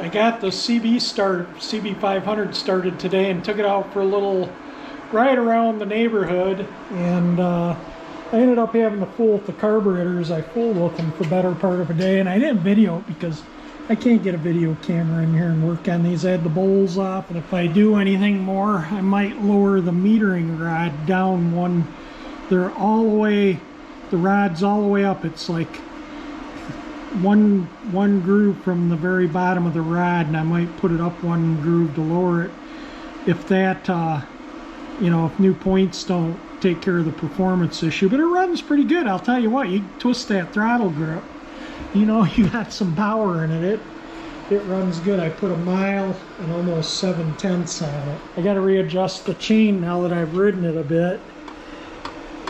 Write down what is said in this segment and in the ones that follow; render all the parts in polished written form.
I got the CB500 started today and took it out for a little ride around the neighborhood, and I ended up having to fool with the carburetors. I fooled with them for the better part of a day, and I didn't video it because I can't get a video camera in here and work on these. I had the bowls off, and if I do anything more, I might lower the metering rod down one. They're all the way, the rod's all the way up. It's like one groove from the very bottom of the rod, and I might put it up one groove to lower it. If that, you know, if new points don't take care of the performance issue. But it runs pretty good. I'll tell you what, you twist that throttle grip, you know, you got some power in it. It runs good. I put 1 mile and almost 7/10 on it. I got to readjust the chain now that I've ridden it a bit.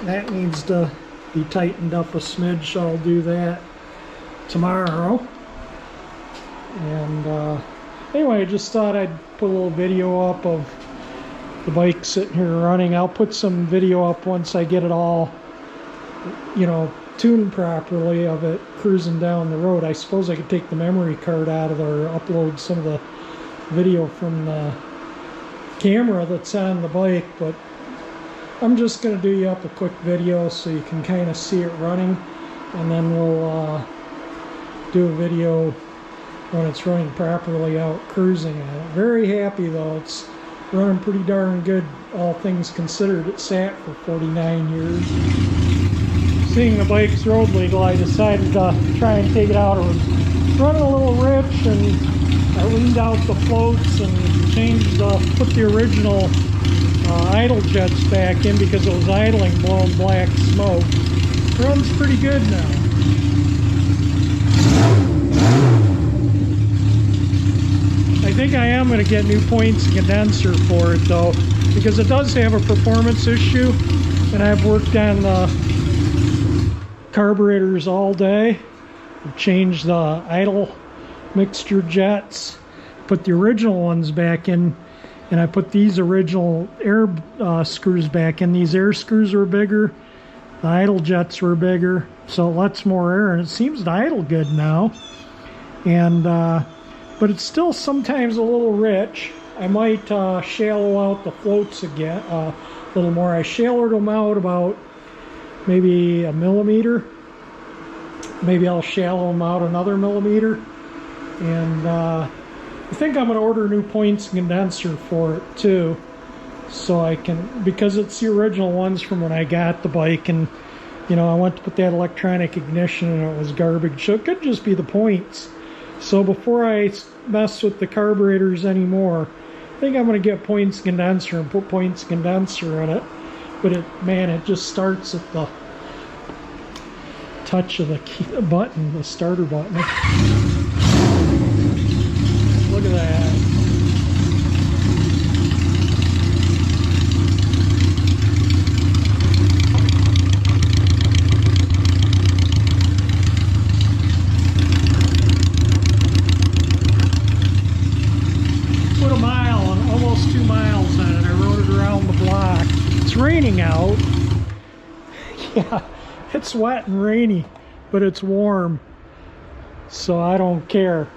That needs to be tightened up a smidge, so I'll do that tomorrow. And anyway, I just thought I'd put a little video up of the bike sitting here running. I'll put some video up once I get it all, you know, tuned properly of it cruising down the road. I suppose I could take the memory card out of there, upload some of the video from the camera that's on the bike, but I'm just going to do you up a quick video so you can kind of see it running, and then we'll do a video when it's running properly out cruising on it. Very happy though. It's running pretty darn good, all things considered. It sat for 49 years. Seeing the bike's road legal, I decided to try and take it out. It was running a little rich, and I leaned out the floats and changed put the original idle jets back in because it was idling, blowing black smoke. It runs pretty good now. I think I am going to get new points and condenser for it though, because it does have a performance issue, and I've worked on the carburetors all day. I've changed the idle mixture jets, put the original ones back in, and I put these original air screws back in. These air screws were bigger, the idle jets were bigger, so it lets more air, and it seems to idle good now. And but it's still sometimes a little rich. I might shallow out the floats again a little more. I shallowed them out about maybe 1 millimeter. Maybe I'll shallow them out another millimeter. And I think I'm going to order new points and condenser for it too, so I can, because it's the original ones from when I got the bike, and you know, I went to put that electronic ignition and it was garbage, so it could just be the points. So before I mess with the carburetors anymore, I think I'm going to get points condenser and put points condenser in it. But it, man, it just starts at the touch of the key, button, the starter button. Look at that. Put 1 mile and almost 2 miles on it. I rode it around the block. It's raining out. Yeah, it's wet and rainy, but it's warm, so I don't care.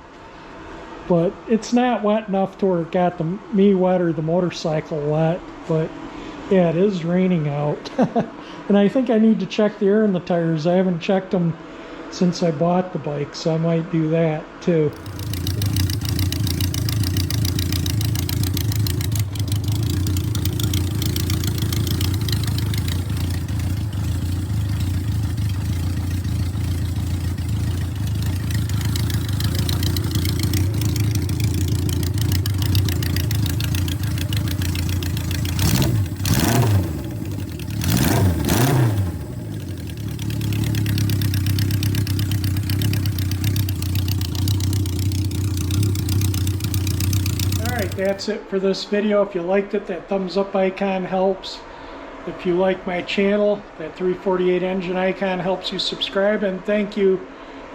But it's not wet enough to where it got me wet or the motorcycle wet. But yeah, it is raining out. And I think I need to check the air in the tires. I haven't checked them since I bought the bike, so I might do that too. That's it for this video. If you liked it, that thumbs up icon helps. If you like my channel, that 348 engine icon helps you subscribe. And thank you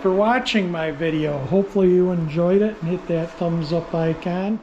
for watching my video. Hopefully you enjoyed it, and hit that thumbs up icon.